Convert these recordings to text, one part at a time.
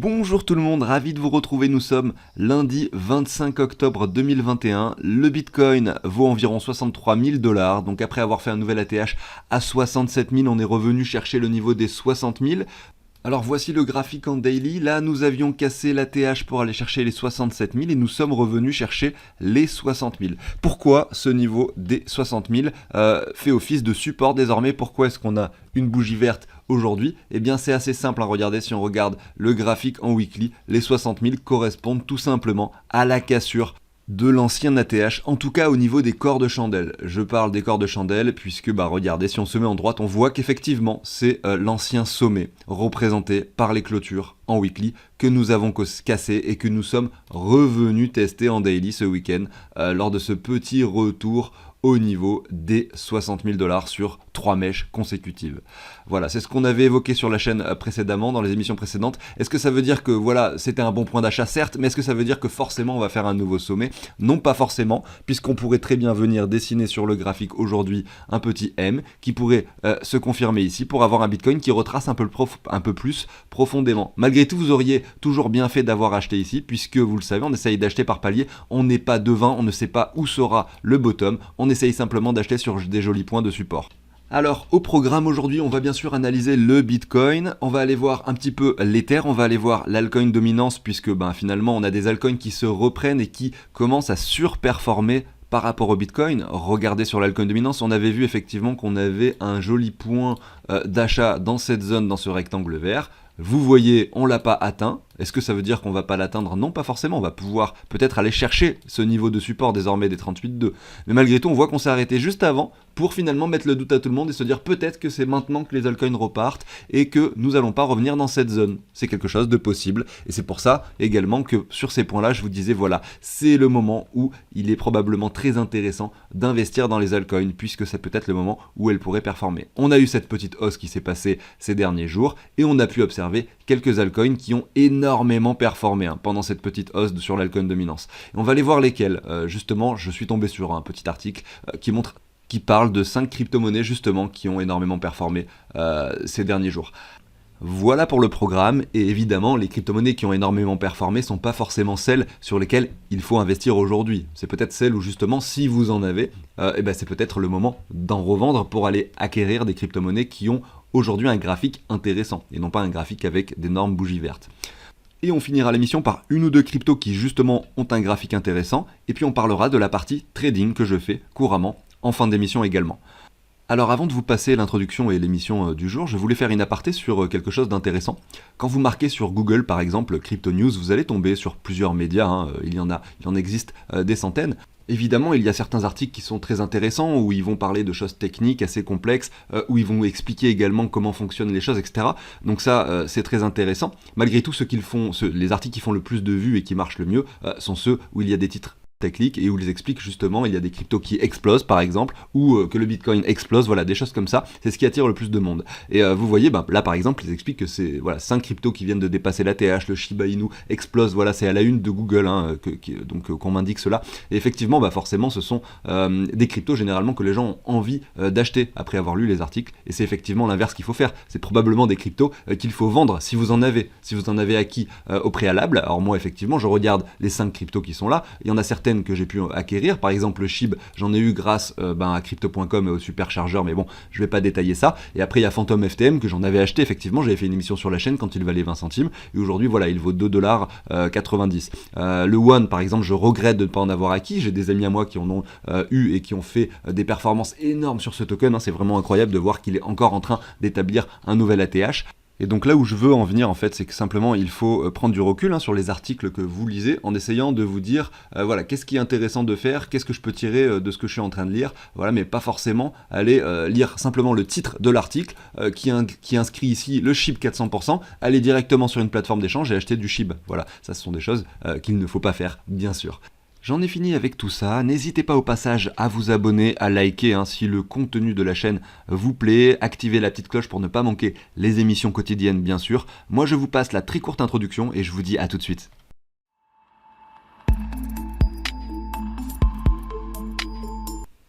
Bonjour tout le monde, ravi de vous retrouver, nous sommes lundi 25 octobre 2021, le Bitcoin vaut environ 63 000 $, donc après avoir fait un nouvel ATH à 67 000, on est revenu chercher le niveau des 60 000. Alors voici le graphique en daily, là nous avions cassé l'ATH pour aller chercher les 67 000 et nous sommes revenus chercher les 60 000. Pourquoi ce niveau des 60 000 fait office de support désormais? Pourquoi est-ce qu'on a une bougie verte aujourd'hui? Eh bien c'est assez simple, hein. Regardez, si on regarde le graphique en weekly, les 60 000 correspondent tout simplement à la cassure de l'ancien ATH, en tout cas au niveau des corps de chandelle. Je parle des corps de chandelle puisque, regardez, si on se met en droite, on voit qu'effectivement, c'est l'ancien sommet représenté par les clôtures en weekly que nous avons cassé et que nous sommes revenus tester en daily ce week-end lors de ce petit retour au niveau des 60 000 $ sur 3 mèches consécutives. Voilà, c'est ce qu'on avait évoqué sur la chaîne précédemment, dans les émissions précédentes. Est-ce que ça veut dire que voilà, c'était un bon point d'achat? Certes, mais est-ce que ça veut dire que forcément on va faire un nouveau sommet? Non, pas forcément, puisqu'on pourrait très bien venir dessiner sur le graphique aujourd'hui un petit M qui pourrait se confirmer ici pour avoir un Bitcoin qui retrace un peu plus profondément. Malgré tout, vous auriez toujours bien fait d'avoir acheté ici, puisque vous le savez, on essaye d'acheter par palier, on n'est pas devin, on ne sait pas où sera le bottom, on essaye simplement d'acheter sur des jolis points de support. Alors au programme aujourd'hui, on va bien sûr analyser le Bitcoin, on va aller voir un petit peu l'Ether, on va aller voir l'altcoin dominance puisque finalement on a des altcoins qui se reprennent et qui commencent à surperformer par rapport au Bitcoin. Regardez sur l'altcoin dominance, on avait vu effectivement qu'on avait un joli point d'achat dans cette zone, dans ce rectangle vert. Vous voyez, on l'a pas atteint. Est-ce que ça veut dire qu'on va pas l'atteindre? Non, pas forcément. On va pouvoir peut-être aller chercher ce niveau de support désormais des 38,2. Mais malgré tout, on voit qu'on s'est arrêté juste avant pour finalement mettre le doute à tout le monde et se dire peut-être que c'est maintenant que les altcoins repartent et que nous allons pas revenir dans cette zone. C'est quelque chose de possible. Et c'est pour ça également que sur ces points-là, je vous disais voilà, c'est le moment où il est probablement très intéressant d'investir dans les altcoins puisque c'est peut-être le moment où elles pourraient performer. On a eu cette petite hausse qui s'est passée ces derniers jours et on a pu observer quelques altcoins qui ont énormément performé pendant cette petite hausse sur l'altcoin dominance. Et on va aller voir lesquels. Justement, je suis tombé sur un petit article qui parle de 5 crypto-monnaies justement qui ont énormément performé ces derniers jours. Voilà pour le programme, et évidemment les crypto-monnaies qui ont énormément performé ne sont pas forcément celles sur lesquelles il faut investir aujourd'hui. C'est peut-être celles où justement si vous en avez, c'est peut-être le moment d'en revendre pour aller acquérir des crypto-monnaies qui ont aujourd'hui un graphique intéressant, et non pas un graphique avec d'énormes bougies vertes. Et on finira l'émission par une ou deux cryptos qui justement ont un graphique intéressant, et puis on parlera de la partie trading que je fais couramment en fin d'émission également. Alors avant de vous passer l'introduction et l'émission du jour, je voulais faire une aparté sur quelque chose d'intéressant. Quand vous marquez sur Google par exemple Crypto News, vous allez tomber sur plusieurs médias, il en existe des centaines. Évidemment, il y a certains articles qui sont très intéressants, où ils vont parler de choses techniques assez complexes, où ils vont expliquer également comment fonctionnent les choses, etc. Donc ça, c'est très intéressant. Malgré tout, les articles qui font le plus de vues et qui marchent le mieux sont ceux où il y a des titres techniques et où ils expliquent justement il y a des cryptos qui explosent par exemple ou que le Bitcoin explose, voilà, des choses comme ça, c'est ce qui attire le plus de monde. Et vous voyez là par exemple ils expliquent que c'est 5 cryptos qui viennent de dépasser l'ATH, le Shiba Inu explose, voilà, c'est à la une de Google donc qu'on m'indique cela, et effectivement forcément ce sont des cryptos généralement que les gens ont envie d'acheter après avoir lu les articles, et c'est effectivement l'inverse qu'il faut faire, c'est probablement des cryptos qu'il faut vendre si vous en avez acquis au préalable. Alors moi effectivement je regarde les 5 cryptos qui sont là, il y en a certaines que j'ai pu acquérir, par exemple le SHIB, j'en ai eu grâce à crypto.com et au superchargeur, mais bon, je vais pas détailler ça. Et après il y a Phantom FTM que j'en avais acheté, effectivement, j'avais fait une émission sur la chaîne quand il valait 20 centimes, et aujourd'hui voilà, il vaut 2,90 $. Le One par exemple, je regrette de ne pas en avoir acquis, j'ai des amis à moi qui en ont eu et qui ont fait des performances énormes sur ce token, c'est vraiment incroyable de voir qu'il est encore en train d'établir un nouvel ATH. Et donc là où je veux en venir en fait, c'est que simplement il faut prendre du recul sur les articles que vous lisez en essayant de vous dire voilà, qu'est-ce qui est intéressant de faire, qu'est-ce que je peux tirer de ce que je suis en train de lire, voilà, mais pas forcément aller lire simplement le titre de l'article qui inscrit ici le SHIB 400%, aller directement sur une plateforme d'échange et acheter du SHIB. Voilà, ça ce sont des choses qu'il ne faut pas faire, bien sûr. J'en ai fini avec tout ça, n'hésitez pas au passage à vous abonner, à liker si le contenu de la chaîne vous plaît, activez la petite cloche pour ne pas manquer les émissions quotidiennes bien sûr. Moi je vous passe la très courte introduction et je vous dis à tout de suite.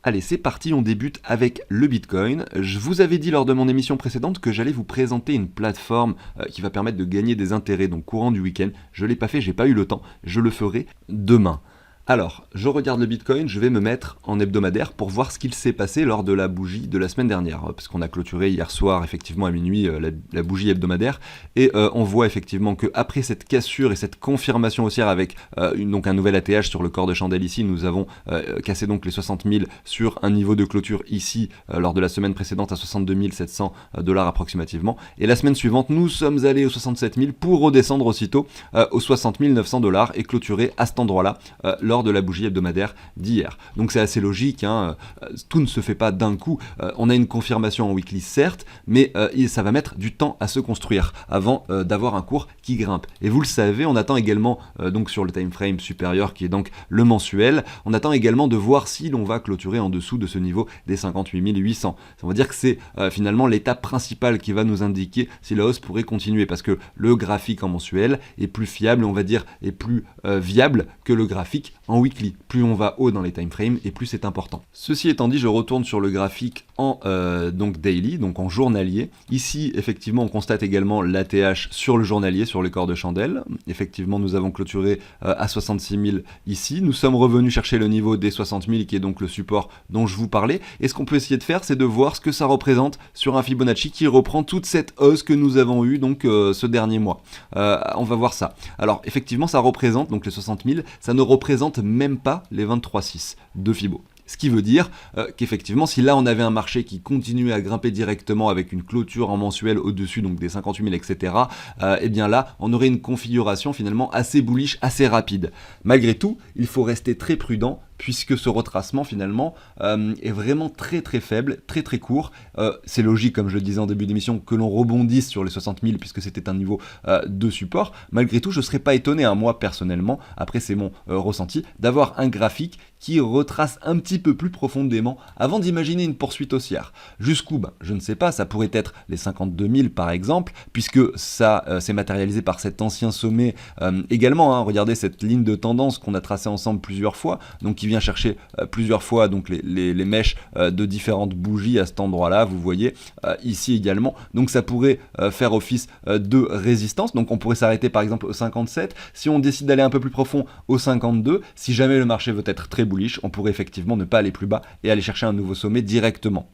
Allez, c'est parti, on débute avec le Bitcoin. Je vous avais dit lors de mon émission précédente que j'allais vous présenter une plateforme qui va permettre de gagner des intérêts, donc courant du week-end. Je ne l'ai pas fait, j'ai pas eu le temps, je le ferai demain. Alors, je regarde le Bitcoin, je vais me mettre en hebdomadaire pour voir ce qu'il s'est passé lors de la bougie de la semaine dernière, parce qu'on a clôturé hier soir effectivement à minuit la bougie hebdomadaire, et on voit effectivement qu'après cette cassure et cette confirmation haussière avec donc un nouvel ATH sur le corps de chandelle ici, nous avons cassé donc les 60 000 sur un niveau de clôture ici lors de la semaine précédente à 62 700 $ approximativement, et la semaine suivante nous sommes allés aux 67 000 pour redescendre aussitôt aux 60 900 $ et clôturer à cet endroit-là lors de la bougie hebdomadaire d'hier. Donc c'est assez logique, tout ne se fait pas d'un coup. On a une confirmation en weekly certes, mais ça va mettre du temps à se construire avant d'avoir un cours qui grimpe. Et vous le savez, on attend également donc sur le time frame supérieur qui est donc le mensuel, on attend également de voir si l'on va clôturer en dessous de ce niveau des 58 800. Ça veut dire que c'est finalement l'étape principale qui va nous indiquer si la hausse pourrait continuer, parce que le graphique en mensuel est plus fiable, on va dire, est plus viable que le graphique en weekly. Plus on va haut dans les time frames et plus c'est important. Ceci étant dit, je retourne sur le graphique en donc daily, donc en journalier. Ici, effectivement, on constate également l'ATH sur le journalier, sur les corps de chandelle. Effectivement, nous avons clôturé à 66 000 ici. Nous sommes revenus chercher le niveau des 60 000 qui est donc le support dont je vous parlais. Et ce qu'on peut essayer de faire, c'est de voir ce que ça représente sur un Fibonacci qui reprend toute cette hausse que nous avons eue donc ce dernier mois. On va voir ça. Alors, effectivement, ça représente, donc les 60 000, ça ne représente même pas les 23,6 de Fibo. Ce qui veut dire qu'effectivement, si là on avait un marché qui continuait à grimper directement avec une clôture en mensuel au-dessus donc des 58 000, etc., et bien là, on aurait une configuration finalement assez bullish, assez rapide. Malgré tout, il faut rester très prudent, puisque ce retracement finalement est vraiment très très faible, très très court. C'est logique, comme je le disais en début d'émission, que l'on rebondisse sur les 60 000 puisque c'était un niveau de support. Malgré tout, je ne serais pas étonné, moi personnellement, après c'est mon ressenti, d'avoir un graphique qui retrace un petit peu plus profondément avant d'imaginer une poursuite haussière. Jusqu'où je ne sais pas, ça pourrait être les 52 000 par exemple, puisque ça s'est matérialisé par cet ancien sommet également. Regardez cette ligne de tendance qu'on a tracée ensemble plusieurs fois, donc qui vient chercher plusieurs fois donc les mèches de différentes bougies à cet endroit-là, vous voyez ici également. Donc ça pourrait faire office de résistance. Donc on pourrait s'arrêter par exemple au 57. Si on décide d'aller un peu plus profond au 52, si jamais le marché veut être très bullish, on pourrait effectivement ne pas aller plus bas et aller chercher un nouveau sommet directement.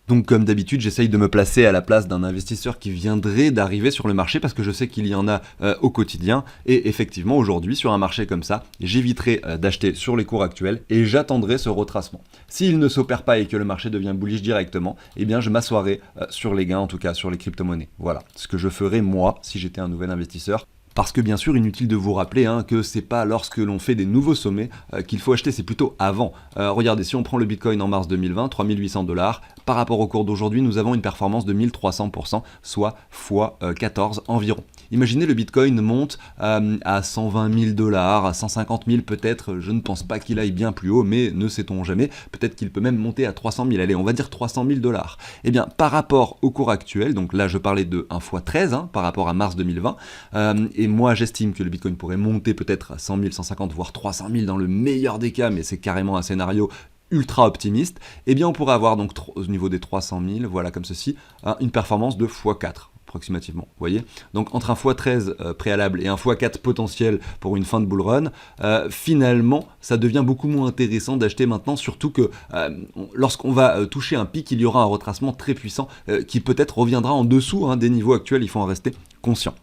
Donc comme d'habitude, j'essaye de me placer à la place d'un investisseur qui viendrait d'arriver sur le marché parce que je sais qu'il y en a au quotidien. Et effectivement, aujourd'hui, sur un marché comme ça, j'éviterai d'acheter sur les cours actuels et j'attendrai ce retracement. S'il ne s'opère pas et que le marché devient bullish directement, eh bien je m'assoirai sur les gains, en tout cas sur les crypto-monnaies. Voilà, ce que je ferais moi si j'étais un nouvel investisseur. Parce que bien sûr, inutile de vous rappeler que c'est pas lorsque l'on fait des nouveaux sommets qu'il faut acheter, c'est plutôt avant. Regardez, si on prend le Bitcoin en mars 2020, 3800 $, par rapport au cours d'aujourd'hui, nous avons une performance de 1300%, soit x 14 environ. Imaginez le Bitcoin monte à 120 000 $, à 150 000 peut-être, je ne pense pas qu'il aille bien plus haut, mais ne sait-on jamais, peut-être qu'il peut même monter à 300 000, allez, on va dire 300 000 $. Eh bien, par rapport au cours actuel, donc là je parlais de 1 x 13 par rapport à mars 2020, et moi j'estime que le Bitcoin pourrait monter peut-être à 100 000, 150 000, voire 300 000 dans le meilleur des cas, mais c'est carrément un scénario ultra optimiste, eh bien on pourrait avoir donc au niveau des 300 000, voilà comme ceci, une performance de x4. Approximativement, vous voyez. Donc entre un x13 préalable et un x4 potentiel pour une fin de bull run, finalement ça devient beaucoup moins intéressant d'acheter maintenant, surtout que lorsqu'on va toucher un pic, il y aura un retracement très puissant qui peut-être reviendra en dessous des niveaux actuels, il faut en rester conscient.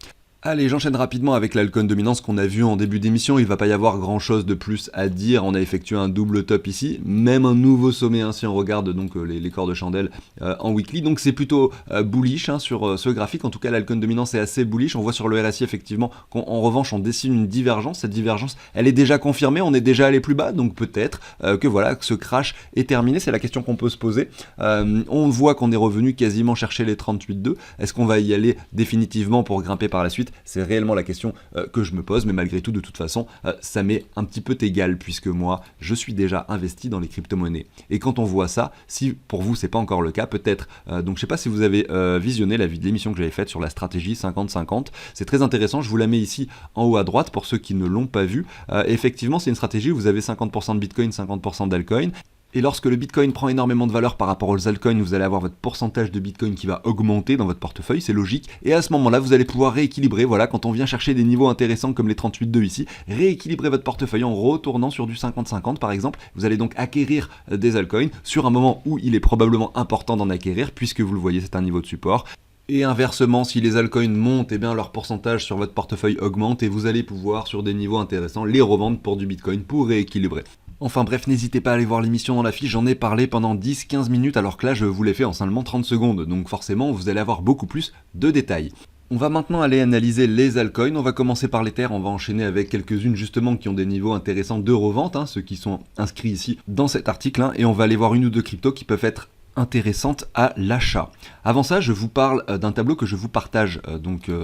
Allez, j'enchaîne rapidement avec l'Alcon Dominance qu'on a vu en début d'émission. Il va pas y avoir grand chose de plus à dire. On a effectué un double top ici, même un nouveau sommet si on regarde donc les corps de chandelle en weekly. Donc c'est plutôt bullish sur ce graphique. En tout cas, l'Alcon Dominance est assez bullish. On voit sur le RSI effectivement qu'en revanche on dessine une divergence. Cette divergence, elle est déjà confirmée. On est déjà allé plus bas, donc peut-être que voilà, que ce crash est terminé. C'est la question qu'on peut se poser. On voit qu'on est revenu quasiment chercher les 38,2. Est-ce qu'on va y aller définitivement pour grimper par la suite? C'est réellement la question que je me pose, mais malgré tout, de toute façon, ça m'est un petit peu égal, puisque moi, je suis déjà investi dans les crypto-monnaies. Et quand on voit ça, si pour vous, c'est pas encore le cas, peut-être, donc je sais pas si vous avez visionné l'émission que j'avais faite sur la stratégie 50-50, c'est très intéressant, je vous la mets ici en haut à droite, pour ceux qui ne l'ont pas vu. Effectivement, c'est une stratégie où vous avez 50% de Bitcoin, 50% d'altcoin, Et lorsque le Bitcoin prend énormément de valeur par rapport aux altcoins, vous allez avoir votre pourcentage de Bitcoin qui va augmenter dans votre portefeuille, c'est logique. Et à ce moment-là, vous allez pouvoir rééquilibrer, voilà, quand on vient chercher des niveaux intéressants comme les 38,2 ici, rééquilibrer votre portefeuille en retournant sur du 50-50 par exemple. Vous allez donc acquérir des altcoins sur un moment où il est probablement important d'en acquérir, puisque vous le voyez, c'est un niveau de support. Et inversement, si les altcoins montent, eh bien leur pourcentage sur votre portefeuille augmente et vous allez pouvoir, sur des niveaux intéressants, les revendre pour du Bitcoin pour rééquilibrer. Enfin bref, n'hésitez pas à aller voir l'émission dans la fiche, j'en ai parlé pendant 10-15 minutes alors que là je vous l'ai fait en seulement 30 secondes, donc forcément vous allez avoir beaucoup plus de détails. On va maintenant aller analyser les altcoins, on va commencer par l'Ether, on va enchaîner avec quelques-unes justement qui ont des niveaux intéressants de revente, ceux qui sont inscrits ici dans cet article, et on va aller voir une ou deux cryptos qui peuvent être intéressantes à l'achat. Avant ça, je vous parle d'un tableau que je vous partage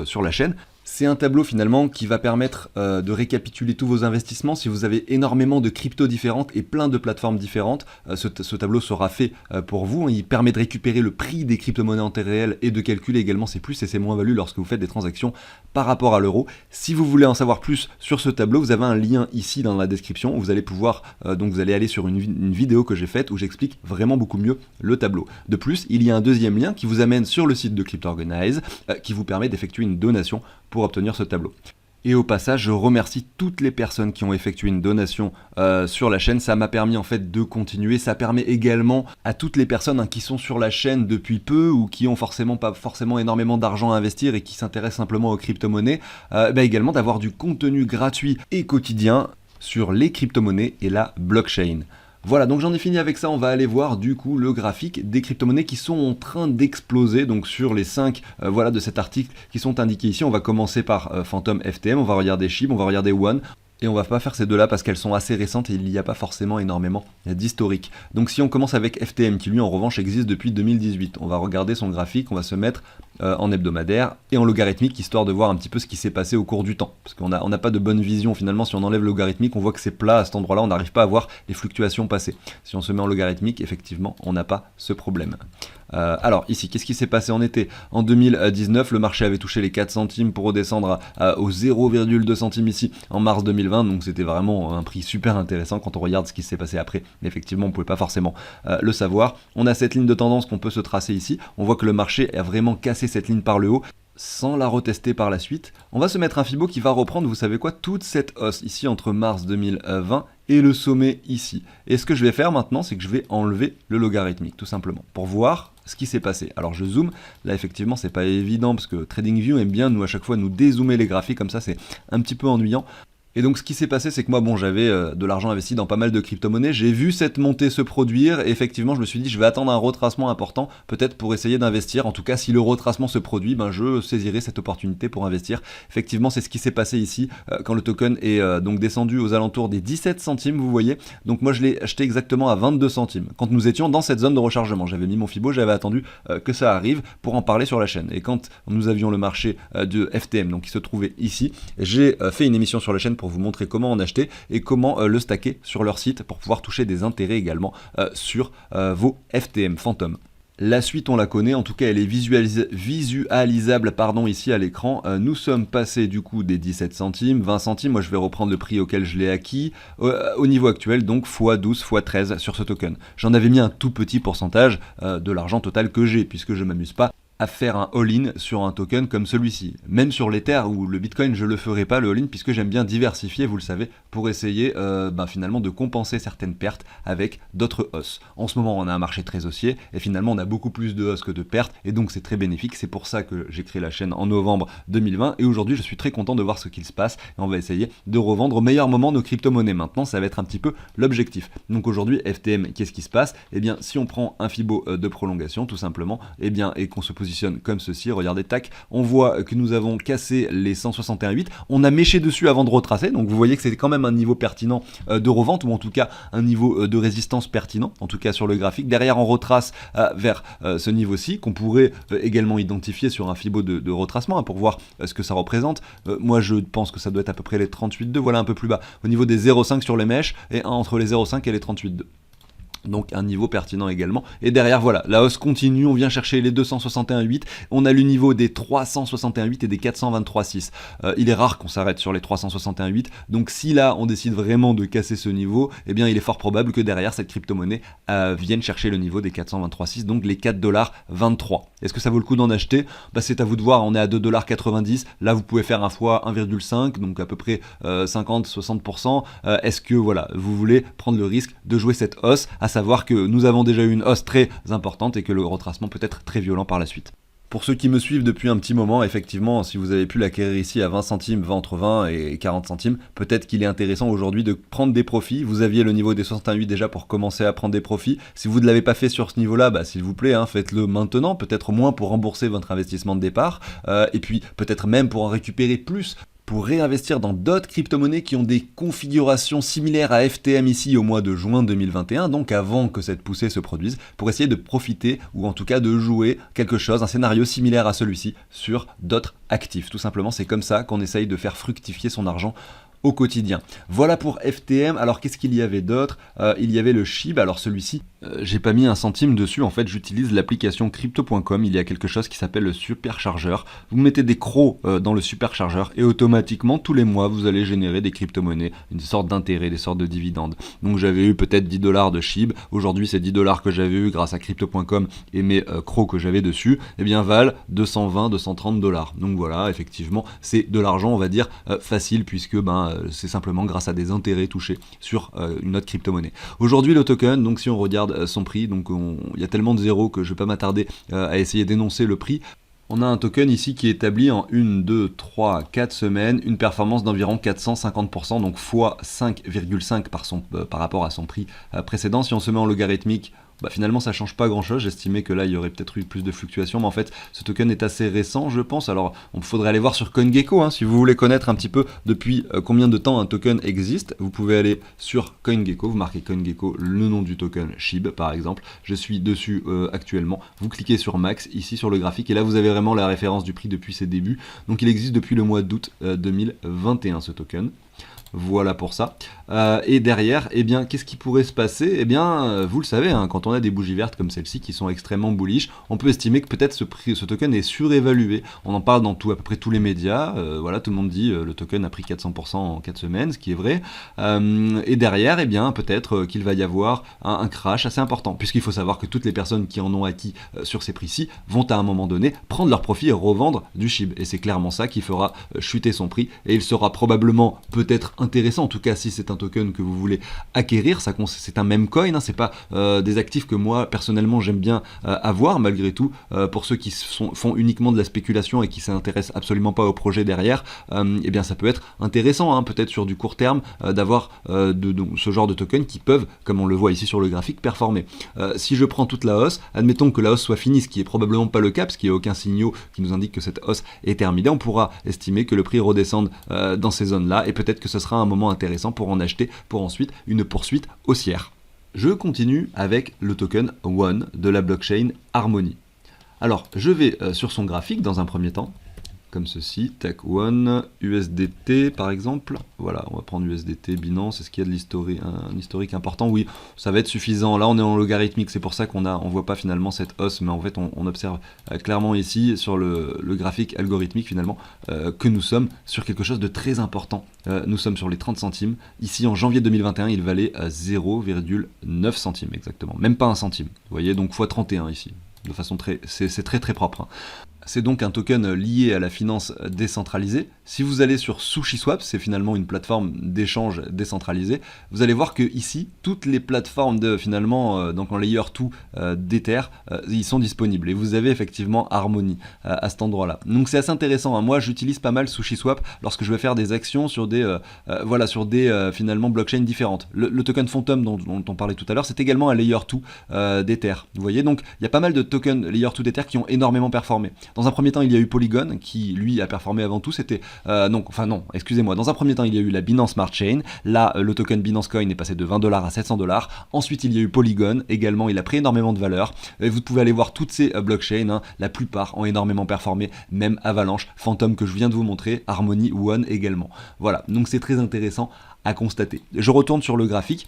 sur la chaîne. C'est un tableau finalement qui va permettre de récapituler tous vos investissements. Si vous avez énormément de cryptos différentes et plein de plateformes différentes, ce tableau sera fait pour vous. Il permet de récupérer le prix des crypto-monnaies en temps réel et de calculer également ses plus et ses moins-values lorsque vous faites des transactions par rapport à l'euro. Si vous voulez en savoir plus sur ce tableau, vous avez un lien ici dans la description où vous allez pouvoir, vous allez aller sur une vidéo que j'ai faite où j'explique vraiment beaucoup mieux le tableau. De plus, il y a un deuxième lien qui vous amène sur le site de CryptoOrganize qui vous permet d'effectuer une donation pour obtenir ce tableau. Et au passage, je remercie toutes les personnes qui ont effectué une donation sur la chaîne. Ça m'a permis en fait de continuer. Ça permet également à toutes les personnes qui sont sur la chaîne depuis peu ou qui ont pas forcément énormément d'argent à investir et qui s'intéressent simplement aux crypto-monnaies, également d'avoir du contenu gratuit et quotidien sur les crypto-monnaies et la blockchain. Voilà, donc j'en ai fini avec ça, on va aller voir du coup le graphique des crypto-monnaies qui sont en train d'exploser, donc sur les 5 de cet article qui sont indiqués ici. On va commencer par Phantom FTM, on va regarder SHIB, on va regarder One, et on va pas faire ces deux-là parce qu'elles sont assez récentes et il n'y a pas forcément énormément d'historique. Donc si on commence avec FTM qui lui en revanche existe depuis 2018, on va regarder son graphique, on va se mettre en hebdomadaire et en logarithmique histoire de voir un petit peu ce qui s'est passé au cours du temps. Parce qu'on n'a pas de bonne vision finalement, si on enlève le logarithmique, on voit que c'est plat à cet endroit-là, on n'arrive pas à voir les fluctuations passées. Si on se met en logarithmique, effectivement, on n'a pas ce problème. Alors ici, qu'est-ce qui s'est passé en été? En 2019, le marché avait touché les 4 centimes pour redescendre aux 0,2 centimes ici en mars 2020, donc c'était vraiment un prix super intéressant quand on regarde ce qui s'est passé après. Mais effectivement, on ne pouvait pas forcément le savoir. On a cette ligne de tendance qu'on peut se tracer ici. On voit que le marché a vraiment cassé cette ligne par le haut sans la retester par la suite. On va se mettre un Fibo qui va reprendre, vous savez quoi, toute cette hausse ici entre mars 2020 et le sommet ici. Et ce que je vais faire maintenant, c'est que je vais enlever le logarithmique, tout simplement, pour voir ce qui s'est passé. Alors je zoome, là effectivement c'est pas évident parce que TradingView aime bien nous à chaque fois nous dézoomer les graphiques, comme ça c'est un petit peu ennuyant. Et donc ce qui s'est passé, c'est que moi, j'avais de l'argent investi dans pas mal de crypto-monnaies, j'ai vu cette montée se produire, et effectivement, je me suis dit, je vais attendre un retracement important, peut-être pour essayer d'investir. En tout cas, si le retracement se produit, je saisirai cette opportunité pour investir. Effectivement, c'est ce qui s'est passé ici, quand le token est donc descendu aux alentours des 17 centimes, vous voyez. Donc moi, je l'ai acheté exactement à 22 centimes, quand nous étions dans cette zone de rechargement. J'avais mis mon Fibo, j'avais attendu que ça arrive pour en parler sur la chaîne. Et quand nous avions le marché de FTM, donc qui se trouvait ici, j'ai fait une émission sur la chaîne pour vous montrer comment en acheter et comment le stacker sur leur site pour pouvoir toucher des intérêts également sur vos FTM Phantom. La suite on la connaît, en tout cas elle est visualisable ici à l'écran. Nous sommes passés du coup des 17 centimes, 20 centimes, moi je vais reprendre le prix auquel je l'ai acquis, au niveau actuel donc x12, x13 sur ce token. J'en avais mis un tout petit pourcentage de l'argent total que j'ai, puisque je m'amuse pas à faire un all-in sur un token comme celui-ci. Même sur l'Ether ou le Bitcoin, je le ferai pas le all-in puisque j'aime bien diversifier, vous le savez, pour essayer finalement de compenser certaines pertes avec d'autres hausses. En ce moment, on a un marché très haussier et finalement, on a beaucoup plus de hausses que de pertes et donc c'est très bénéfique. C'est pour ça que j'ai créé la chaîne en novembre 2020 et aujourd'hui, je suis très content de voir ce qu'il se passe et on va essayer de revendre au meilleur moment nos crypto-monnaies. Maintenant, ça va être un petit peu l'objectif. Donc aujourd'hui, FTM, qu'est-ce qui se passe? Eh bien, si on prend un Fibo de prolongation, tout simplement, et qu'on se positionne comme ceci, regardez, tac, on voit que nous avons cassé les 161,8, on a méché dessus avant de retracer, donc vous voyez que c'est quand même un niveau pertinent de revente, ou en tout cas un niveau de résistance pertinent, en tout cas sur le graphique. Derrière on retrace vers ce niveau-ci, qu'on pourrait également identifier sur un Fibo de retracement, pour voir ce que ça représente. Moi je pense que ça doit être à peu près les 38,2, voilà un peu plus bas, au niveau des 0,5 sur les mèches, et entre les 0,5 et les 38,2. Donc un niveau pertinent également. Et derrière, voilà, la hausse continue, on vient chercher les 261,8, on a le niveau des 361,8 et des 423,6. Il est rare qu'on s'arrête sur les 361,8, donc si là on décide vraiment de casser ce niveau, eh bien il est fort probable que derrière cette crypto-monnaie vienne chercher le niveau des 423,6, donc les 4,23$. Est-ce que ça vaut le coup d'en acheter? C'est à vous de voir, on est à 2,90$, là vous pouvez faire un fois 1,5, donc à peu près 50-60%. Est-ce que voilà, vous voulez prendre le risque de jouer cette hausse, à savoir que nous avons déjà eu une hausse très importante et que le retracement peut être très violent par la suite. Pour ceux qui me suivent depuis un petit moment, effectivement, si vous avez pu l'acquérir ici à 20 centimes, entre 20 et 40 centimes, peut-être qu'il est intéressant aujourd'hui de prendre des profits. Vous aviez le niveau des 68 déjà pour commencer à prendre des profits. Si vous ne l'avez pas fait sur ce niveau-là, s'il vous plaît, faites-le maintenant, peut-être au moins pour rembourser votre investissement de départ, et puis peut-être même pour en récupérer plus, pour réinvestir dans d'autres crypto-monnaies qui ont des configurations similaires à FTM ici au mois de juin 2021, donc avant que cette poussée se produise, pour essayer de profiter, ou en tout cas de jouer quelque chose, un scénario similaire à celui-ci, sur d'autres actifs. Tout simplement, c'est comme ça qu'on essaye de faire fructifier son argent au quotidien. Voilà pour FTM. Alors qu'est-ce qu'il y avait d'autre? Il y avait le SHIB. Alors celui-ci, j'ai pas mis un centime dessus. En fait, j'utilise l'application crypto.com. Il y a quelque chose qui s'appelle le superchargeur. Vous mettez des crocs dans le superchargeur et automatiquement, tous les mois, vous allez générer des crypto-monnaies, une sorte d'intérêt, des sortes de dividendes. Donc j'avais eu peut-être 10$ de SHIB. Aujourd'hui, ces 10$ que j'avais eu grâce à crypto.com et mes crocs que j'avais dessus, eh bien valent 220-230$. Donc voilà, effectivement, c'est de l'argent, on va dire, facile, puisque c'est simplement grâce à des intérêts touchés sur une autre crypto-monnaie. Aujourd'hui, le token, donc si on regarde son prix, donc il y a tellement de zéros que je ne vais pas m'attarder à essayer d'énoncer le prix. On a un token ici qui est établi en 1, 2, 3, 4 semaines, une performance d'environ 450%, donc x 5,5 par rapport à son prix précédent. Si on se met en logarithmique, finalement ça change pas grand chose. J'estimais que là il y aurait peut-être eu plus de fluctuations, mais en fait ce token est assez récent, je pense. Alors on faudrait aller voir sur CoinGecko, si vous voulez connaître un petit peu depuis combien de temps un token existe. Vous pouvez aller sur CoinGecko, vous marquez CoinGecko, le nom du token SHIB par exemple. Je suis dessus actuellement. Vous cliquez sur Max ici sur le graphique et là vous avez vraiment la référence du prix depuis ses débuts. Donc il existe depuis le mois d'août 2021 ce token. Voilà pour ça. Et derrière, qu'est-ce qui pourrait se passer? Vous le savez, quand on a des bougies vertes comme celle-ci qui sont extrêmement bullish, on peut estimer que peut-être ce token est surévalué. On en parle dans à peu près tous les médias. Voilà, tout le monde dit le token a pris 400% en 4 semaines, ce qui est vrai. Et derrière, peut-être qu'il va y avoir un crash assez important, puisqu'il faut savoir que toutes les personnes qui en ont acquis sur ces prix-ci vont à un moment donné prendre leur profit et revendre du SHIB. Et c'est clairement ça qui fera chuter son prix. Et il sera probablement peut-être intéressant, en tout cas si c'est un token que vous voulez acquérir, c'est un meme coin, c'est pas des actifs que moi personnellement j'aime bien avoir malgré tout. Pour ceux qui font uniquement de la spéculation et qui s'intéressent absolument pas au projet derrière, ça peut être intéressant, peut-être sur du court terme, d'avoir ce genre de tokens qui peuvent, comme on le voit ici sur le graphique, performer. Si je prends toute la hausse, admettons que la hausse soit finie, ce qui est probablement pas le cas, parce qu'il n'y a aucun signal qui nous indique que cette hausse est terminée, on pourra estimer que le prix redescende dans ces zones-là, et peut-être que ce sera un moment intéressant pour en acheter, pour ensuite une poursuite haussière. Je continue avec le token One de la blockchain Harmony. Alors, je vais sur son graphique dans un premier temps, comme ceci, Tech One, USDT par exemple. Voilà, on va prendre USDT, Binance. Est-ce qu'il y a de un historique important? Oui, ça va être suffisant. Là, on est en logarithmique, c'est pour ça qu'on voit pas finalement cette hausse, mais en fait, on observe clairement ici sur le graphique algorithmique finalement que nous sommes sur quelque chose de très important. Nous sommes sur les 30 centimes. Ici, en janvier 2021, il valait 0,9 centimes exactement, même pas un centime. Vous voyez, donc x 31 ici, de façon c'est très très propre. C'est donc un token lié à la finance décentralisée. Si vous allez sur SushiSwap, c'est finalement une plateforme d'échange décentralisée, vous allez voir que ici, toutes les plateformes donc en layer 2 d'Ether, ils sont disponibles. Et vous avez effectivement Harmony à cet endroit-là. Donc c'est assez intéressant. Moi, j'utilise pas mal SushiSwap lorsque je veux faire des actions sur des finalement blockchains différentes. Le token Phantom dont on parlait tout à l'heure, c'est également un layer 2 d'Ether. Vous voyez, donc il y a pas mal de tokens layer 2 d'Ether qui ont énormément performé. Dans un premier temps, il y a eu Polygon qui, lui, a performé avant tout. Dans un premier temps, il y a eu la Binance Smart Chain. Là, le token Binance Coin est passé de $20 à $700. Ensuite, il y a eu Polygon. Également, il a pris énormément de valeur. Et vous pouvez aller voir toutes ces blockchains. La plupart ont énormément performé. Même Avalanche, Phantom que je viens de vous montrer, Harmony, One également. Voilà, donc c'est très intéressant à constater. Je retourne sur le graphique.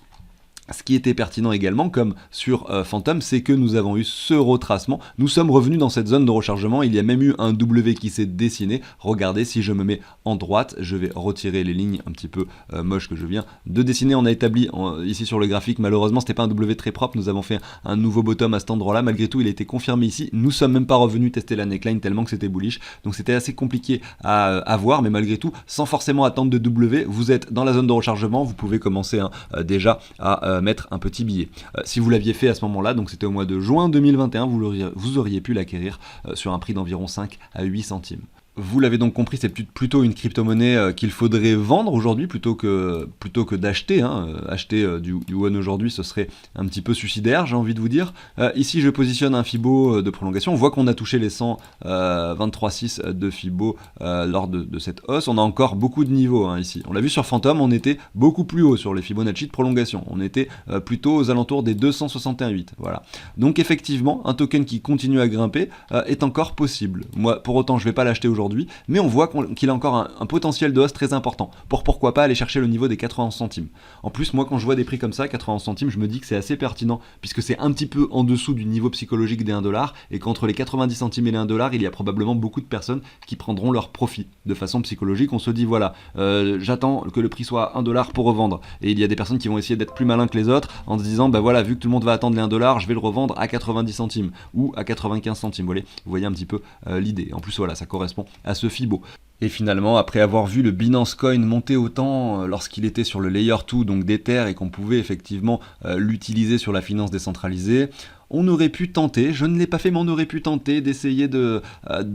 Ce qui était pertinent également, comme sur Phantom, c'est que nous avons eu ce retracement. Nous sommes revenus dans cette zone de rechargement. Il y a même eu un W qui s'est dessiné. Regardez, si je me mets en droite, je vais retirer les lignes un petit peu moches que je viens de dessiner. On a établi ici sur le graphique, malheureusement, c'était pas un W très propre. Nous avons fait un nouveau bottom à cet endroit-là. Malgré tout, il a été confirmé ici. Nous sommes même pas revenus tester la neckline tellement que c'était bullish. Donc c'était assez compliqué à voir, mais malgré tout, sans forcément attendre de W, vous êtes dans la zone de rechargement. Vous pouvez commencer déjà à mettre un petit billet. Si vous l'aviez fait à ce moment-là, donc c'était au mois de juin 2021, vous auriez pu l'acquérir sur un prix d'environ 5 à 8 centimes. Vous l'avez donc compris, c'est plutôt une crypto-monnaie qu'il faudrait vendre aujourd'hui plutôt que d'acheter. Acheter du yuan aujourd'hui, ce serait un petit peu suicidaire, j'ai envie de vous dire. Ici, je positionne un Fibo de prolongation. On voit qu'on a touché les 123,6 de Fibo lors de cette hausse. On a encore beaucoup de niveaux ici. On l'a vu sur Phantom, on était beaucoup plus haut sur les Fibonacci de prolongation. On était plutôt aux alentours des 261,8. Voilà. Donc effectivement, un token qui continue à grimper est encore possible. Moi, pour autant, je ne vais pas l'acheter aujourd'hui. Mais on voit qu'il a encore un potentiel de hausse très important pour pourquoi pas aller chercher le niveau des 91 centimes. En plus, moi quand je vois des prix comme ça, 91 centimes, je me dis que c'est assez pertinent puisque c'est un petit peu en dessous du niveau psychologique des 1 dollar et qu'entre les 90 centimes et les 1 dollar, il y a probablement beaucoup de personnes qui prendront leur profit. De façon psychologique, on se dit voilà, j'attends que le prix soit 1 dollar pour revendre. Et il y a des personnes qui vont essayer d'être plus malins que les autres en se disant bah voilà, vu que tout le monde va attendre les 1 dollar, je vais le revendre à 90 centimes ou à 95 centimes. Vous voyez un petit peu l'idée. En plus voilà, ça correspond à ce Fibo. Et finalement, après avoir vu le Binance Coin monter autant lorsqu'il était sur le Layer 2, donc d'Ether, et qu'on pouvait effectivement l'utiliser sur la finance décentralisée, on aurait pu tenter, je ne l'ai pas fait, mais on aurait pu tenter d'essayer de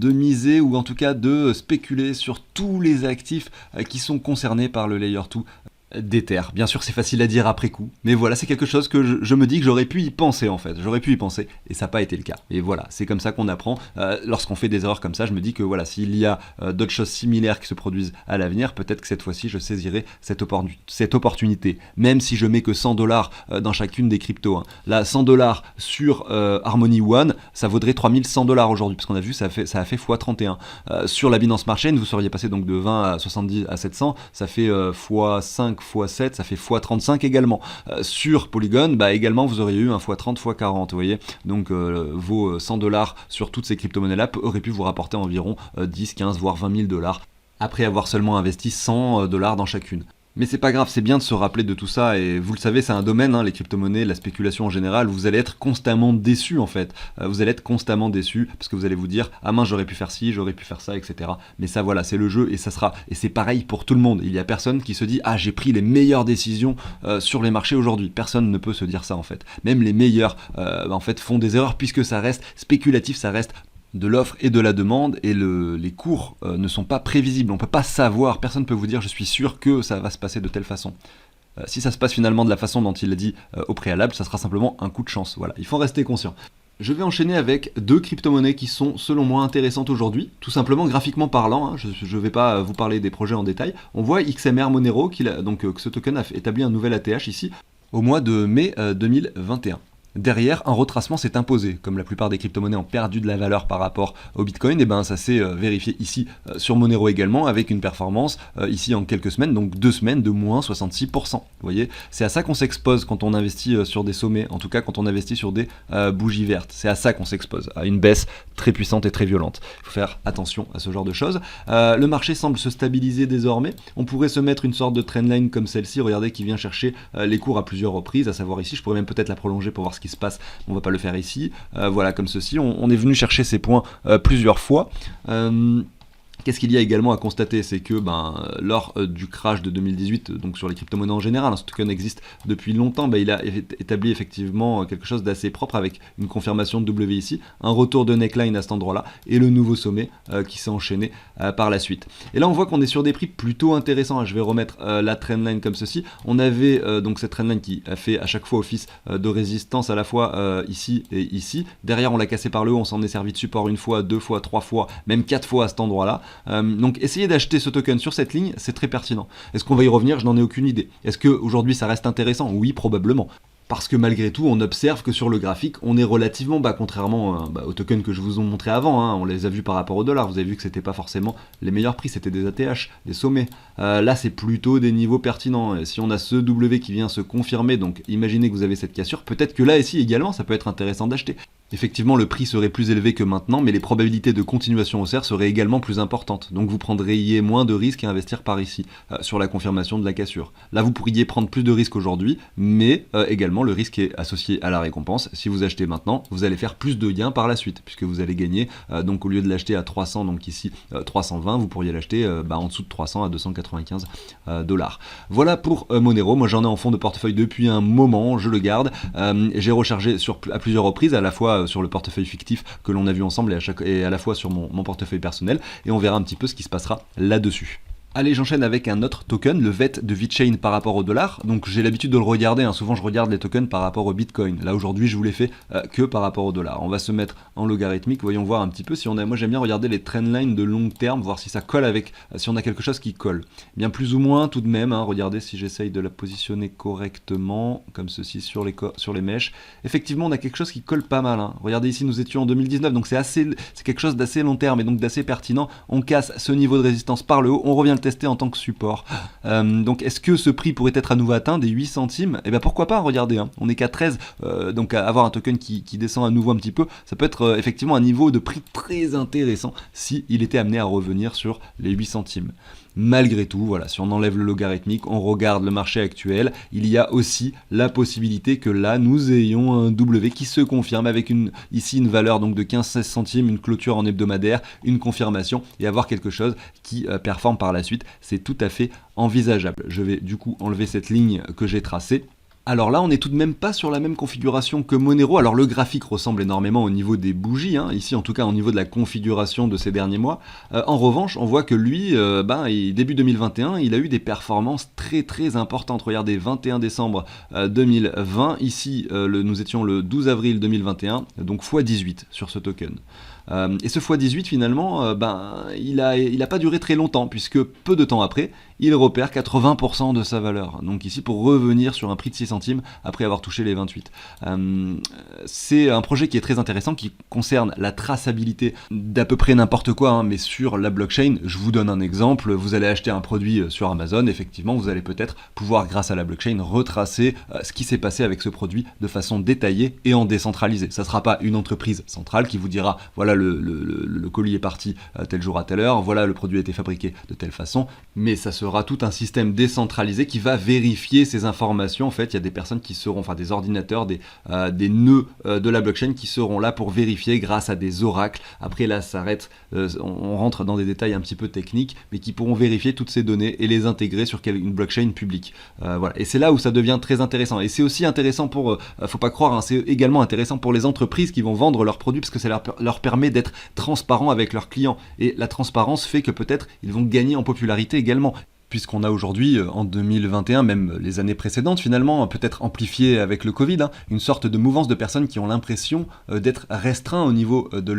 miser ou en tout cas de spéculer sur tous les actifs qui sont concernés par le Layer 2 d'Ether. Bien sûr, c'est facile à dire après coup, mais voilà, c'est quelque chose que je me dis que j'aurais pu y penser en fait. J'aurais pu y penser, et ça n'a pas été le cas. Et voilà, c'est comme ça qu'on apprend. Lorsqu'on fait des erreurs comme ça, je me dis que voilà, s'il y a d'autres choses similaires qui se produisent à l'avenir, peut-être que cette fois-ci, je saisirai cette opportunité. Même si je mets que 100 dollars dans chacune des cryptos. Là, 100 dollars sur Harmony One, ça vaudrait 3100 dollars aujourd'hui, parce qu'on a vu, ça a fait x31. Sur la Binance Smart Chain, vous seriez passé donc de 20 à 70 à 700, ça fait x5, x7, ça fait x35 également. Sur Polygon, également vous auriez eu un x30, x40, vous voyez. Donc vos 100 dollars sur toutes ces crypto-monnaies-là auraient pu vous rapporter environ 10, 15, voire 20 000 dollars après avoir seulement investi 100 dollars dans chacune. Mais c'est pas grave, c'est bien de se rappeler de tout ça, et vous le savez, c'est un domaine, les crypto-monnaies, la spéculation en général, vous allez être constamment déçu en fait. Vous allez être constamment déçu, parce que vous allez vous dire, ah mince, j'aurais pu faire ci, j'aurais pu faire ça, etc. Mais ça voilà, c'est le jeu, et c'est pareil pour tout le monde. Il y a personne qui se dit, ah j'ai pris les meilleures décisions sur les marchés aujourd'hui. Personne ne peut se dire ça en fait. Même les meilleurs en fait font des erreurs, puisque ça reste spéculatif, ça reste de l'offre et de la demande, et les cours ne sont pas prévisibles, on ne peut pas savoir, personne ne peut vous dire je suis sûr que ça va se passer de telle façon. Si ça se passe finalement de la façon dont il l'a dit au préalable, ça sera simplement un coup de chance, voilà, il faut rester conscient. Je vais enchaîner avec deux crypto-monnaies qui sont selon moi intéressantes aujourd'hui, tout simplement graphiquement parlant, je ne vais pas vous parler des projets en détail. On voit XMR Monero, que ce token a établi un nouvel ATH ici au mois de mai 2021. Derrière, un retracement s'est imposé. Comme la plupart des crypto-monnaies ont perdu de la valeur par rapport au Bitcoin, et ça s'est vérifié ici sur Monero également, avec une performance ici en quelques semaines, donc 2 semaines de moins 66%. Vous voyez, c'est à ça qu'on s'expose quand on investit sur des sommets, en tout cas quand on investit sur des bougies vertes. C'est à ça qu'on s'expose, à une baisse très puissante et très violente. Il faut faire attention à ce genre de choses. Le marché semble se stabiliser désormais. On pourrait se mettre une sorte de trendline comme celle-ci, regardez, qui vient chercher les cours à plusieurs reprises, à savoir ici, je pourrais même peut-être la prolonger pour voir ce qui se passe, on va pas le faire ici, voilà, comme ceci, on est venu chercher ces points plusieurs fois. Qu'est-ce qu'il y a également à constater, c'est que lors du crash de 2018, donc sur les crypto-monnaies en général, ce token existe depuis longtemps, il a établi effectivement quelque chose d'assez propre avec une confirmation de W ici, un retour de neckline à cet endroit-là, et le nouveau sommet qui s'est enchaîné par la suite. Et là on voit qu'on est sur des prix plutôt intéressants, je vais remettre la trendline comme ceci. On avait donc cette trendline qui a fait à chaque fois office de résistance à la fois ici et ici. Derrière on l'a cassé par le haut, on s'en est servi de support 1 fois, 2 fois, 3 fois, même 4 fois à cet endroit-là. Donc essayez d'acheter ce token sur cette ligne, c'est très pertinent. Est-ce qu'on va y revenir? Je n'en ai aucune idée. Est-ce qu'aujourd'hui ça reste intéressant? Oui, probablement. parce que malgré tout, on observe que sur le graphique, on est relativement bas, contrairement aux tokens que je vous ai montré avant, hein, on les a vus par rapport au dollar, vous avez vu que c'était pas forcément les meilleurs prix, c'était des ATH, des sommets. Là, c'est plutôt des niveaux pertinents, et si on a ce W qui vient se confirmer, donc imaginez que vous avez cette cassure, peut-être que là, ici également, ça peut être intéressant d'acheter. Effectivement, le prix serait plus élevé que maintenant, mais les probabilités de continuation haussière seraient également plus importantes. Donc vous prendriez moins de risques à investir par ici, sur la confirmation de la cassure. Là, vous pourriez prendre plus de risques aujourd'hui, mais également le risque est associé à la récompense. Si vous achetez maintenant, vous allez faire plus de gains par la suite, puisque vous allez gagner, donc au lieu de l'acheter à 300, donc ici 320, vous pourriez l'acheter en dessous de 300 à 295 dollars. Voilà pour Monero, moi j'en ai en fond de portefeuille depuis un moment, je le garde. J'ai rechargé à plusieurs reprises, à la fois sur le portefeuille fictif que l'on a vu ensemble et à la fois sur mon portefeuille personnel, et on verra un petit peu ce qui se passera là-dessus. Allez, j'enchaîne avec un autre token, le VET de VeChain par rapport au dollar. Donc j'ai l'habitude de le regarder, hein. Souvent je regarde les tokens par rapport au Bitcoin. Là aujourd'hui je vous l'ai fait que par rapport au dollar. On va se mettre en logarithmique, voyons voir un petit peu si on a... Moi j'aime bien regarder les trendlines de long terme, voir si ça colle avec, si on a quelque chose qui colle. Bien plus ou moins tout de même, hein. Regardez si j'essaye de la positionner correctement, comme ceci sur les mèches. Effectivement on a quelque chose qui colle pas mal, hein. Regardez ici nous étions en 2019, donc c'est quelque chose d'assez long terme et donc d'assez pertinent. On casse ce niveau de résistance par le haut, on revient tester en tant que support. Donc est-ce que ce prix pourrait être à nouveau atteint des 8 centimes? Et bien pourquoi pas, regardez, hein, on est qu'à 13, donc avoir un token qui descend à nouveau un petit peu, ça peut être effectivement un niveau de prix très intéressant si il était amené à revenir sur les 8 centimes. Malgré tout, voilà, si on enlève le logarithmique, on regarde le marché actuel, il y a aussi la possibilité que là, nous ayons un W qui se confirme avec ici une valeur donc de 15-16 centimes, une clôture en hebdomadaire, une confirmation, et avoir quelque chose qui performe par la suite, c'est tout à fait envisageable. Je vais du coup enlever cette ligne que j'ai tracée. Alors là, on n'est tout de même pas sur la même configuration que Monero. Alors le graphique ressemble énormément au niveau des bougies, hein, ici en tout cas au niveau de la configuration de ces derniers mois. En revanche, on voit que lui, début 2021, il a eu des performances très très importantes. Regardez, 21 décembre 2020, ici nous étions le 12 avril 2021, donc x18 sur ce token. Et ce x18 finalement, il a pas duré très longtemps, puisque peu de temps après, il repère 80% de sa valeur. Donc ici pour revenir sur un prix de 6 centimes après avoir touché les 28. C'est un projet qui est très intéressant, qui concerne la traçabilité d'à peu près n'importe quoi, hein, mais sur la blockchain. Je vous donne un exemple, vous allez acheter un produit sur Amazon, effectivement vous allez peut-être pouvoir, grâce à la blockchain, retracer ce qui s'est passé avec ce produit de façon détaillée et en décentralisé. Ça ne sera pas une entreprise centrale qui vous dira, voilà le colis est parti tel jour à telle heure, voilà le produit a été fabriqué de telle façon, mais ça sera tout un système décentralisé qui va vérifier ces informations. En fait, il y a des personnes qui seront, enfin des ordinateurs, des nœuds de la blockchain qui seront là pour vérifier grâce à des oracles. Après là, on rentre dans des détails un petit peu techniques, mais qui pourront vérifier toutes ces données et les intégrer sur une blockchain publique. Voilà. Et c'est là où ça devient très intéressant. Et c'est aussi intéressant pour, faut pas croire, hein, c'est également intéressant pour les entreprises qui vont vendre leurs produits, parce que ça leur permet d'être transparents avec leurs clients. Et la transparence fait que peut-être ils vont gagner en popularité également, puisqu'on a aujourd'hui, en 2021, même les années précédentes finalement, peut-être amplifié avec le Covid, hein, une sorte de mouvance de personnes qui ont l'impression d'être restreints au niveau de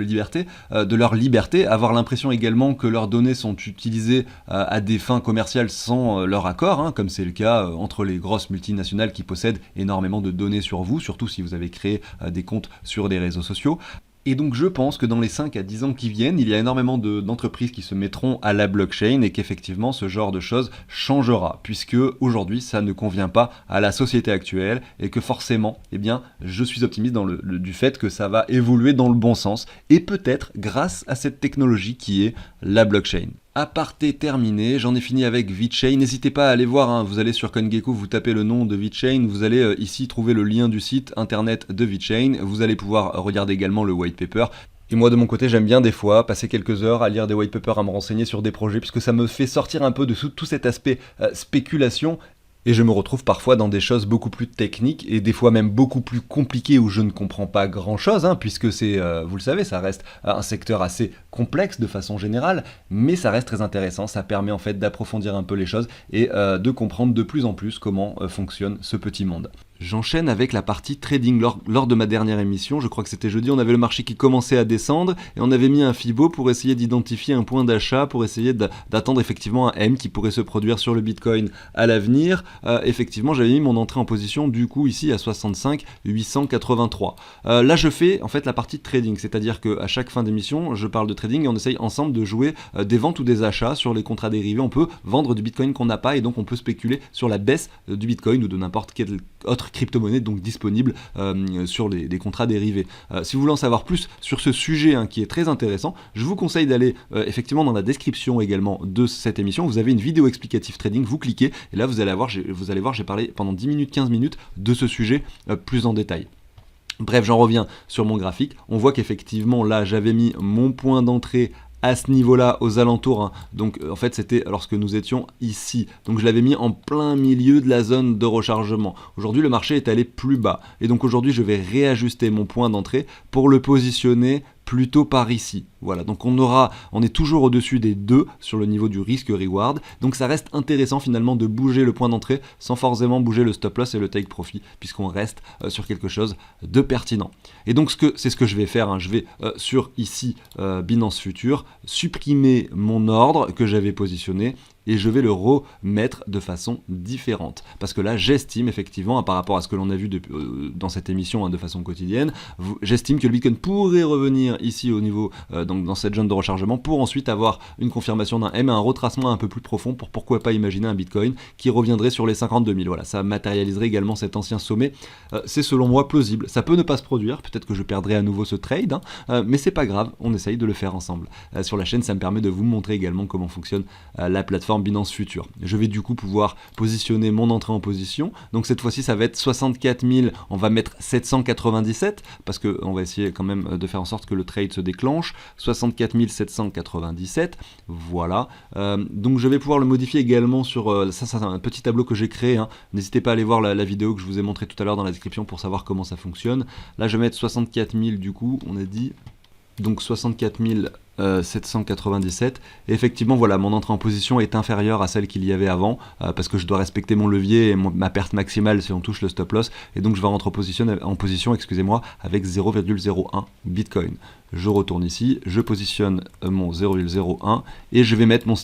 leur liberté, avoir l'impression également que leurs données sont utilisées à des fins commerciales sans leur accord, hein, comme c'est le cas entre les grosses multinationales qui possèdent énormément de données sur vous, surtout si vous avez créé des comptes sur des réseaux sociaux. Et donc je pense que dans les 5 à 10 ans qui viennent, il y a énormément d'entreprises qui se mettront à la blockchain et qu'effectivement ce genre de choses changera, puisque aujourd'hui ça ne convient pas à la société actuelle et que forcément, eh bien, je suis optimiste du fait que ça va évoluer dans le bon sens, et peut-être grâce à cette technologie qui est la blockchain. Aparté terminé, j'en ai fini avec VeChain. N'hésitez pas à aller voir, hein, vous allez sur CoinGecko, vous tapez le nom de VeChain, vous allez ici trouver le lien du site internet de VeChain, vous allez pouvoir regarder également le white paper. Et moi de mon côté, j'aime bien des fois passer quelques heures à lire des white papers, à me renseigner sur des projets, puisque ça me fait sortir un peu de tout cet aspect spéculation. Et je me retrouve parfois dans des choses beaucoup plus techniques et des fois même beaucoup plus compliquées où je ne comprends pas grand chose, hein, puisque c'est, vous le savez, ça reste un secteur assez complexe de façon générale, mais ça reste très intéressant, ça permet en fait d'approfondir un peu les choses et de comprendre de plus en plus comment fonctionne ce petit monde. J'enchaîne avec la partie trading. Lors de ma dernière émission, je crois que c'était jeudi, on avait le marché qui commençait à descendre et on avait mis un Fibo pour essayer d'identifier un point d'achat, pour essayer d'attendre effectivement un M qui pourrait se produire sur le Bitcoin à l'avenir. Effectivement, j'avais mis mon entrée en position du coup ici à 65 883. Là, je fais en fait la partie trading, c'est-à-dire qu'à chaque fin d'émission, je parle de trading et on essaye ensemble de jouer des ventes ou des achats sur les contrats dérivés. On peut vendre du Bitcoin qu'on n'a pas et donc on peut spéculer sur la baisse du Bitcoin ou de n'importe quelle autre crypto-monnaie donc disponible sur des contrats dérivés. Si vous voulez en savoir plus sur ce sujet qui est très intéressant, je vous conseille d'aller effectivement dans la description également de cette émission. Vous avez une vidéo explicative trading, vous cliquez et là vous allez voir, j'ai parlé pendant 10 minutes, 15 minutes de ce sujet plus en détail. Bref, j'en reviens sur mon graphique. On voit qu'effectivement là j'avais mis mon point d'entrée à ce niveau-là, aux alentours, donc en fait c'était lorsque nous étions ici, donc je l'avais mis en plein milieu de la zone de rechargement. Aujourd'hui le marché est allé plus bas, et donc aujourd'hui je vais réajuster mon point d'entrée pour le positionner plutôt par ici. Voilà, donc on est toujours au-dessus des 2 sur le niveau du risque-reward, donc ça reste intéressant finalement de bouger le point d'entrée sans forcément bouger le stop-loss et le take-profit, puisqu'on reste sur quelque chose de pertinent. Et donc c'est ce que je vais faire, je vais sur ici Binance Future, supprimer mon ordre que j'avais positionné, et je vais le remettre de façon différente. Parce que là, j'estime effectivement, par rapport à ce que l'on a vu dans cette émission de façon quotidienne, j'estime que le Bitcoin pourrait revenir ici au niveau, donc dans cette zone de rechargement, pour ensuite avoir une confirmation d'un M, un retracement un peu plus profond, pour pourquoi pas imaginer un Bitcoin qui reviendrait sur les 52 000. Voilà, ça matérialiserait également cet ancien sommet. C'est selon moi plausible. Ça peut ne pas se produire, peut-être que je perdrai à nouveau ce trade, mais c'est pas grave, on essaye de le faire ensemble. Sur la chaîne, ça me permet de vous montrer également comment fonctionne la plateforme Binance Future. Je vais du coup pouvoir positionner mon entrée en position. Donc cette fois-ci, ça va être 64 000, on va mettre 797, parce qu'on va essayer quand même de faire en sorte que le trade se déclenche. 64 797, voilà. Donc je vais pouvoir le modifier également sur... ça c'est un petit tableau que j'ai créé. N'hésitez pas à aller voir la vidéo que je vous ai montrée tout à l'heure dans la description pour savoir comment ça fonctionne. Là je vais mettre 64 000 du coup, on a dit... Donc 64 797. Et effectivement, voilà, mon entrée en position est inférieure à celle qu'il y avait avant, parce que je dois respecter mon levier et ma perte maximale si on touche le stop loss. Et donc je vais rentrer en position, excusez-moi, avec 0,01 Bitcoin. Je retourne ici, je positionne mon 0,01 et je vais mettre mon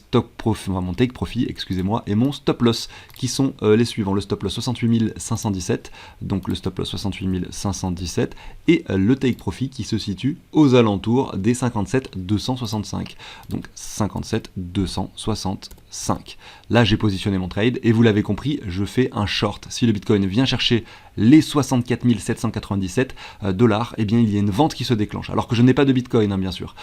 mon take profit, excusez-moi, et mon stop loss qui sont les suivants. Le stop loss 68 517, donc le stop loss 68 517 et le take profit qui se situe aux alentours des 57 265. Donc 57 265. Là, j'ai positionné mon trade et vous l'avez compris, je fais un short. Si le Bitcoin vient chercher les 64 797 dollars, eh bien il y a une vente qui se déclenche. Alors que je n'ai pas de Bitcoin, bien sûr.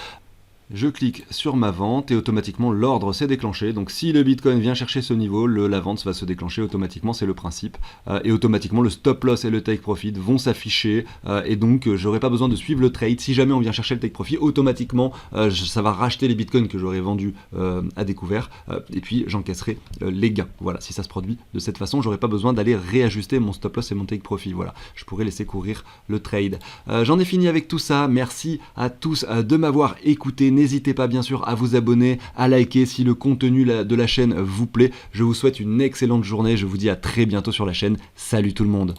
Je clique sur ma vente et automatiquement l'ordre s'est déclenché. Donc si le Bitcoin vient chercher ce niveau, la vente va se déclencher automatiquement, c'est le principe. Et automatiquement le stop loss et le take profit vont s'afficher. Et donc j'aurai pas besoin de suivre le trade. Si jamais on vient chercher le take profit, automatiquement ça va racheter les Bitcoins que j'aurais vendus à découvert. Et puis j'encaisserai les gains. Voilà, si ça se produit de cette façon, j'aurai pas besoin d'aller réajuster mon stop loss et mon take profit. Voilà, je pourrais laisser courir le trade. J'en ai fini avec tout ça. Merci à tous de m'avoir écouté. N'hésitez pas bien sûr à vous abonner, à liker si le contenu de la chaîne vous plaît. Je vous souhaite une excellente journée, je vous dis à très bientôt sur la chaîne. Salut tout le monde!